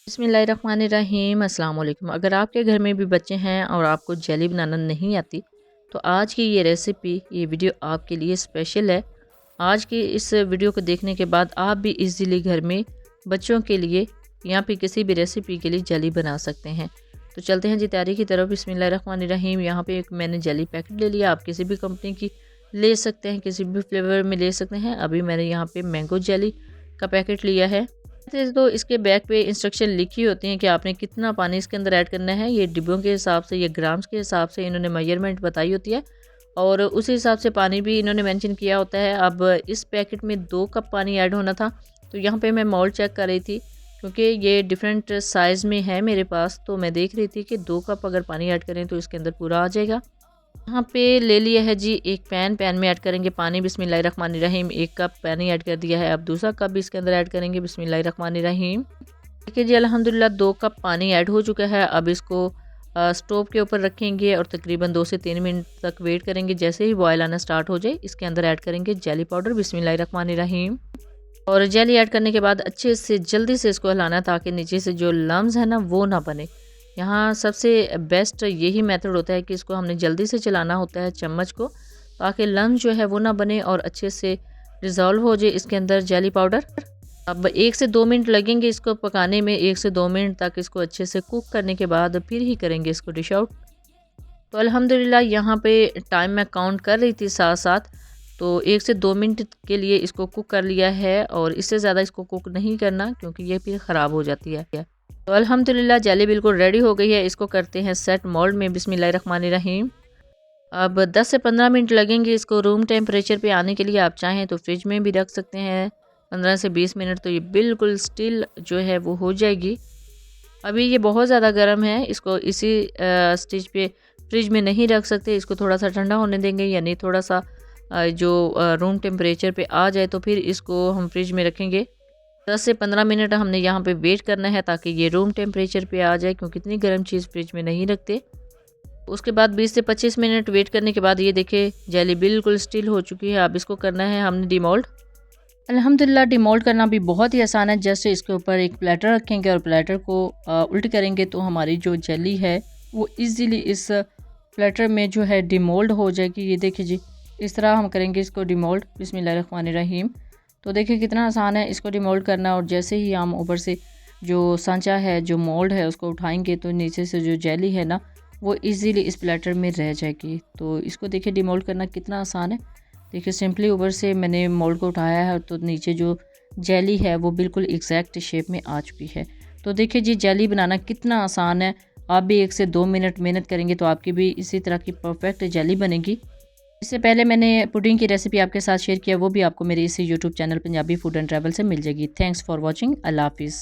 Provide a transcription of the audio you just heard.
बिस्मिल्लाहिर्रहमानिर्रहीम अस्सलाम वालेकुम। अगर आपके घर में भी बच्चे हैं और आपको जेली बनाना नहीं आती तो आज की ये रेसिपी ये वीडियो आपके लिए स्पेशल है। आज की इस वीडियो को देखने के बाद आप भी इजीली घर में बच्चों के लिए या फिर किसी भी रेसिपी के लिए जेली बना सकते हैं। तो चलते हैं जी तैयारी की तरफ। बिस्मिल्लाहिर्रहमानिर्रहीम। यहाँ पे एक मैंने जेली पैकेट ले लिया। आप किसी भी कंपनी की ले सकते हैं, किसी भी फ्लेवर में ले सकते हैं। अभी मैंने यहाँ पे मैंगो जेली का पैकेट लिया है। तो इसके बैक पे इंस्ट्रक्शन लिखी होती हैं कि आपने कितना पानी इसके अंदर ऐड करना है। ये डिब्बों के हिसाब से, ये ग्राम्स के हिसाब से इन्होंने मेजरमेंट बताई होती है और उसी हिसाब से पानी भी इन्होंने मेंशन किया होता है। अब इस पैकेट में 2 कप पानी ऐड होना था। तो यहाँ पे मैं मोल्ड चेक कर रही थी क्योंकि ये डिफरेंट साइज़ में है मेरे पास। तो मैं देख रही थी कि 2 कप अगर पानी ऐड करें तो इसके अंदर पूरा आ जाएगा। यहाँ पे ले लिया है जी एक पैन में ऐड करेंगे पानी। बिस्मिल्लाहिर्रहमानिर्रहीम। 1 कप पानी ऐड कर दिया है। अब दूसरा कप भी इसके अंदर ऐड करेंगे। बिस्मिल्लाहिर्रहमानिर्रहीम। देखिए जी अल्हम्दुलिल्लाह 2 कप पानी ऐड हो चुका है। अब इसको स्टोव के ऊपर रखेंगे और तकरीबन 2 से 3 मिनट तक वेट करेंगे। जैसे ही बॉयल आना स्टार्ट हो जाए इसके अंदर ऐड करेंगे जेली पाउडर। बिस्मिल्लाहिर्रहमानिर्रहीम। और जेली ऐड करने के बाद अच्छे से जल्दी से इसको हिलाना ताकि नीचे से जो लम्स है ना वो ना बने। यहाँ सबसे बेस्ट यही मेथड होता है कि इसको हमने जल्दी से चलाना होता है चम्मच को ताकि लम्स जो है वो ना बने और अच्छे से डिज़ोल्व हो जाए इसके अंदर जेली पाउडर। अब 1 से 2 मिनट लगेंगे इसको पकाने में। 1 से 2 मिनट तक इसको अच्छे से कुक करने के बाद फिर ही करेंगे इसको डिश आउट। तो अल्हम्दुलिल्लाह यहाँ पे टाइम मैं काउंट कर रही थी साथ साथ। तो 1 से 2 मिनट के लिए इसको कुक कर लिया है और इससे ज़्यादा इसको कुक नहीं करना क्योंकि ये फिर ख़राब हो जाती है। तो अल्हम्दुलिल्लाह जेली बिल्कुल रेडी हो गई है। इसको करते हैं सेट मोल्ड में। बिस्मिल्लाहिर्रहमानिर्रहीम। अब 10 से 15 मिनट लगेंगे इसको रूम टेम्परेचर पे आने के लिए। आप चाहें तो फ्रिज में भी रख सकते हैं 15 से 20 मिनट। तो ये बिल्कुल स्टिल जो है वो हो जाएगी। अभी ये बहुत ज़्यादा गर्म है, इसको इसी स्टेज पे फ्रिज में नहीं रख सकते। इसको थोड़ा सा ठंडा होने देंगे, यानी थोड़ा सा जो रूम टेम्परेचर पे आ जाए तो फिर इसको हम फ्रिज में रखेंगे। 10 से 15 मिनट हमने यहाँ पे वेट करना है ताकि ये रूम टेम्परेचर पे आ जाए क्योंकि इतनी गर्म चीज़ फ्रिज में नहीं रखते। उसके बाद 20 से 25 मिनट वेट करने के बाद ये देखिए जेली बिल्कुल स्टिल हो चुकी है। अब इसको करना है हमने डिमोल्ड। अल्हम्दुलिल्लाह डिमोल्ड करना भी बहुत ही आसान है। जस्ट इसके ऊपर एक प्लेटर रखेंगे और प्लेटर को उल्ट करेंगे तो हमारी जो जेली है वो इजीली इस प्लेटर में जो है डिमोल्ड हो जाएगी। ये देखिए जी इस तरह हम करेंगे इसको डिमोल्ड। बिस्मिल्लाहिर्रहमानिर्रहीम। तो देखिए कितना आसान है इसको डिमोल्ड करना। और जैसे ही हम ऊपर से जो सांचा है, जो मोल्ड है, उसको उठाएंगे तो नीचे से जो जेली है ना वो इजीली इस प्लेटर में रह जाएगी। तो इसको देखिए डिमोल्ड करना कितना आसान है। देखिए सिंपली ऊपर से मैंने मोल्ड को उठाया है तो नीचे जो जेली है वो बिल्कुल एग्जैक्ट शेप में आ चुकी है। तो देखिए जी जेली बनाना कितना आसान है। आप भी 1 से 2 मिनट मेहनत करेंगे तो आपकी भी इसी तरह की परफेक्ट जेली बनेगी। इससे पहले मैंने पुडिंग की रेसिपी आपके साथ शेयर किया, वो भी आपको मेरे इसी YouTube channel Punjabi food and travel से मिल जाएगी। Thanks for watching. अल्लाह हाफिज़।